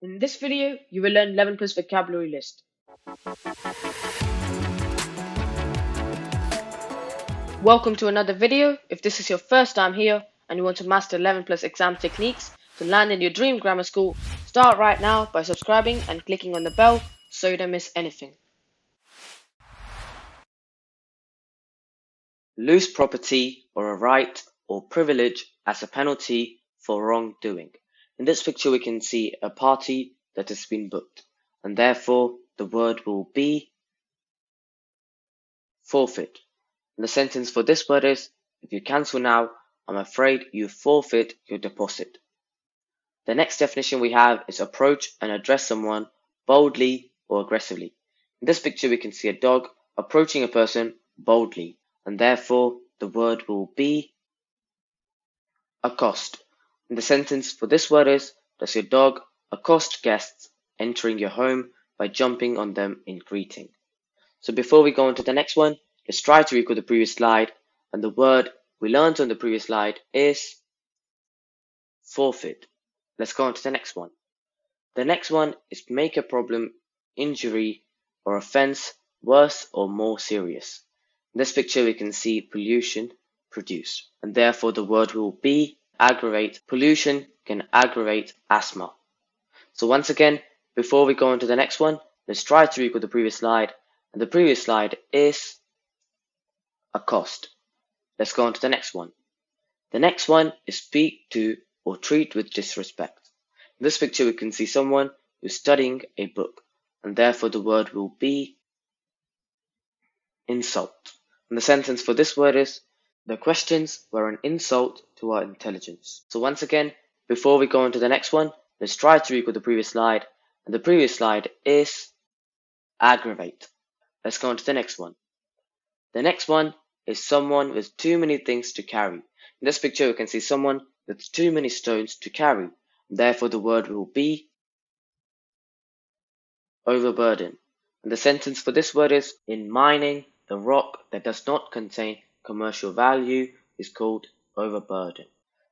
In this video, you will learn 11 plus vocabulary list. Welcome to another video. If this is your first time here and you want to master 11 plus exam techniques to land in your dream grammar school, start right now by subscribing and clicking on the bell so you don't miss anything. Lose property or a right or privilege as a penalty for wrongdoing. In this picture we can see a party that has been booked, and therefore the word will be forfeit. And the sentence for this word is, if you cancel now, I'm afraid you forfeit your deposit. The next definition we have is approach and address someone boldly or aggressively. In this picture we can see a dog approaching a person boldly, and therefore the word will be accost. And the sentence for this word is, does your dog accost guests entering your home by jumping on them in greeting? So before we go on to the next one, let's try to recall the previous slide, and the word we learned on the previous slide is forfeit. Let's go on to the next one. The next one is make a problem, injury, or offense worse or more serious. In this picture we can see pollution, produce, and therefore the word will be aggravate. Pollution can aggravate asthma. So once again, before we go on to the next one, let's try to recall the previous slide, and the previous slide is accost. Let's go on to the next one. The next one is speak to or treat with disrespect. In this picture we can see someone who's studying a book, and therefore the word will be insult. And the sentence for this word is, the questions were an insult to our intelligence. So once again, before we go on to the next one, let's try to recall the previous slide, and the previous slide is aggravate. Let's go on to the next one. The next one is someone with too many things to carry. In this picture we can see someone with too many stones to carry. Therefore the word will be overburden. And the sentence for this word is, in mining, the rock that does not contain commercial value is called overburden.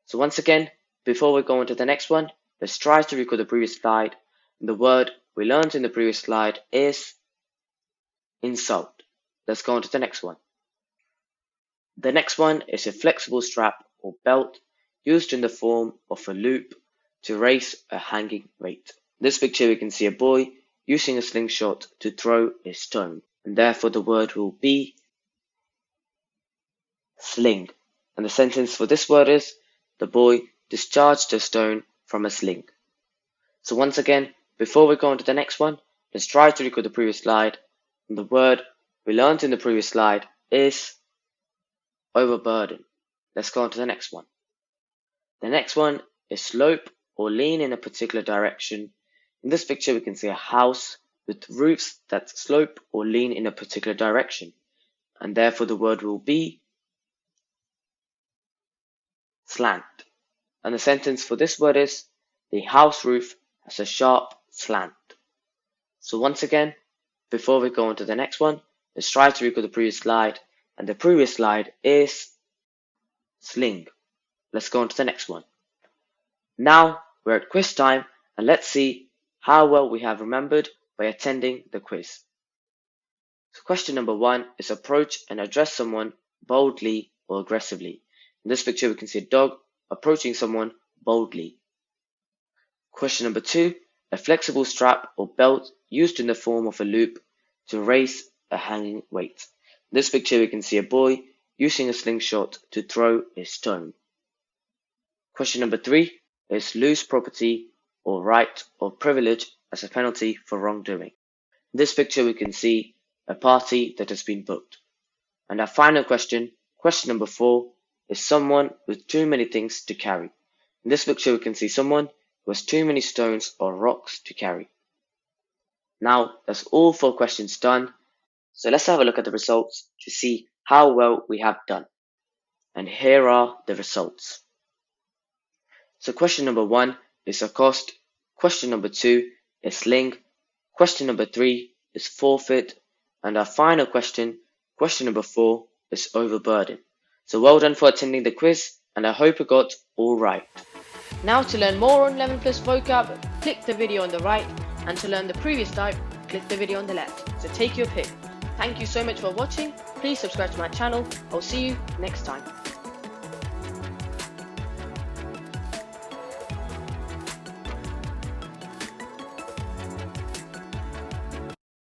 So once again, before we go on to the next one, let's try to recall the previous slide. And the word we learned in the previous slide is insult. Let's go on to the next one. The next one is a flexible strap or belt used in the form of a loop to raise a hanging weight. In this picture we can see a boy using a slingshot to throw a stone, and therefore the word will be sling. And the sentence for this word is, the boy discharged a stone from a sling. So once again, before we go on to the next one, let's try to recall the previous slide, and the word we learned in the previous slide is overburden. Let's go on to the next one. The next one is slope or lean in a particular direction. In this picture we can see a house with roofs that slope or lean in a particular direction, and therefore the word will be slant. And the sentence for this word is, the house roof has a sharp slant. So once again, before we go on to the next one, let's try to recall the previous slide, and the previous slide is sling. Let's go on to the next one. Now we're at quiz time, and let's see how well we have remembered by attending the quiz. So question number 1 is approach and address someone boldly or aggressively. In this picture we can see a dog approaching someone boldly. Question number 2, a flexible strap or belt used in the form of a loop to raise a hanging weight. In this picture we can see a boy using a slingshot to throw a stone. Question number 3 is lose property or right or privilege as a penalty for wrongdoing. In this picture we can see a party that has been booked. And our final question, question number 4, is someone with too many things to carry. In this picture we can see someone who has too many stones or rocks to carry. Now that's all 4 questions done. So let's have a look at the results to see how well we have done. And here are the results. So question number 1 is accost, question number 2 is sling, question number 3 is forfeit, and our final question, question number 4, is overburden. So well done for attending the quiz, and I hope you got all right. Now to learn more on 11 plus vocab, click the video on the right, and to learn the previous type, click the video on the left. So take your pick. Thank you so much for watching. Please subscribe to my channel. I'll see you next time.